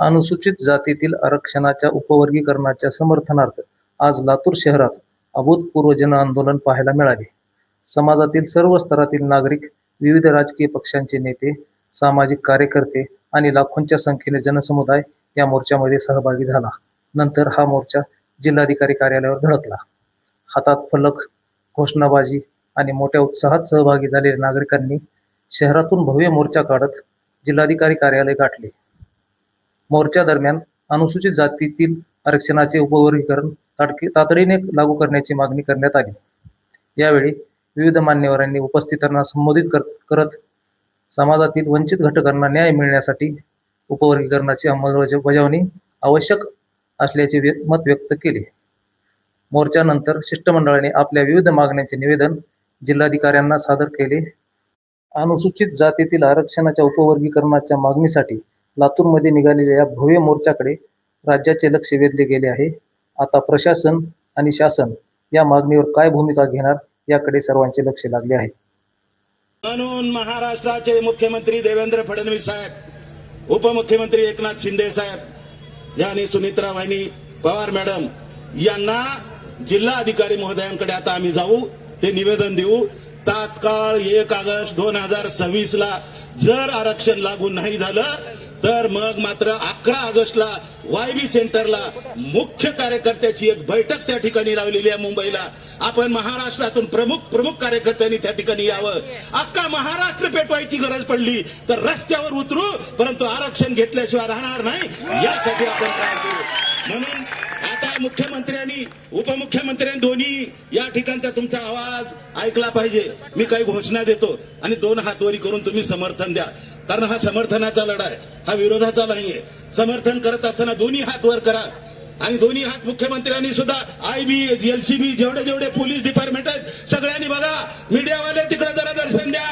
अनुसूचित जातीतील आरक्षणाच्या उपवर्गीकरणाच्या समर्थनार्थ आज लातूर शहरात अभूतपूर्व जनआंदोलन पाहायला मिळाले. समाजातील सर्व स्तरातील नागरिक, विविध राजकीय पक्षांचे नेते, सामाजिक कार्यकर्ते आणि लाखोंच्या संख्येने जनसमुदाय या मोर्चामध्ये सहभागी झाला. नंतर हा मोर्चा जिल्हाधिकारी कार्यालयावर धडकला. हातात फलक, घोषणाबाजी आणि मोठ्या उत्साहात सहभागी झालेल्या नागरिकांनी शहरातून भव्य मोर्चा काढत जिल्हाधिकारी कार्यालय गाठले. मोर्चा दरम्यान अनुसूचित जातीतील आरक्षणाचे उपवर्गीकरण तातडीने लागू करण्याची मागणी करण्यात आली. यावेळी विविध मान्यवरांनी उपस्थितांना संबोधित करत समाजातील वंचित घटकांना न्याय मिळण्यासाठी उपवर्गीकरणाची अंमलबजावणी आवश्यक असल्याचे मत व्यक्त केले. मोर्चानंतर शिष्टमंडळाने आपल्या विविध मागण्यांचे निवेदन जिल्हाधिकाऱ्यांना सादर केले. अनुसूचित जातीतील आरक्षणाच्या उपवर्गीकरणाच्या मागणीसाठी लातूरमध्ये निघालेल्या या भव्य मोर्चाकडे राज्याचे लक्ष वेधले गेले आहे. आता प्रशासन आणि शासन या मागणीवर काय भूमिका घेणार याकडे सर्वांचे लक्ष लागले आहे. म्हणून महाराष्ट्राचे मुख्यमंत्री देवेंद्र फडणवीस साहेब, उपमुख्यमंत्री एकनाथ शिंदे साहेब यांनी सुनित्रा वाहिनी पवार मॅडम यांना जिल्हाधिकारी महोदयांकडे आता आम्ही जाऊ, ते निवेदन देऊ. तात्काळ 1 ऑगस्ट 2026 ला जर आरक्षण लागू नाही झालं तर मग मात्र 11 ऑगस्टला YB सेंटरला मुख्य कार्यकर्त्याची एक बैठक त्या ठिकाणी लावलेली आहे मुंबईला. आपण महाराष्ट्रातून प्रमुख कार्यकर्त्यांनी त्या ठिकाणी यावं. अख्खा महाराष्ट्र पेटवायची गरज पडली तर रस्त्यावर उतरू, परंतु आरक्षण घेतल्याशिवाय राहणार नाही, यासाठी आपण काय करू. म्हणून आता मुख्यमंत्र्यांनी उपमुख्यमंत्र्यांनी दोन्ही या ठिकाणचा तुमचा आवाज ऐकला पाहिजे. मी काही घोषणा देतो आणि 2 हात वरी करून तुम्ही समर्थन द्या, कारण हा समर्थनाचा लढा आहे, हा विरोधाचा नाहीये. समर्थन करत असताना दोन्ही हात वर करा आणि दोन्ही हात मुख्यमंत्र्यांनी सुद्धा IB, LCB जेवढे पोलीस डिपार्टमेंट आहेत सगळ्यांनी बघा. मीडियावाले तिकडे जरा दर्शन द्या.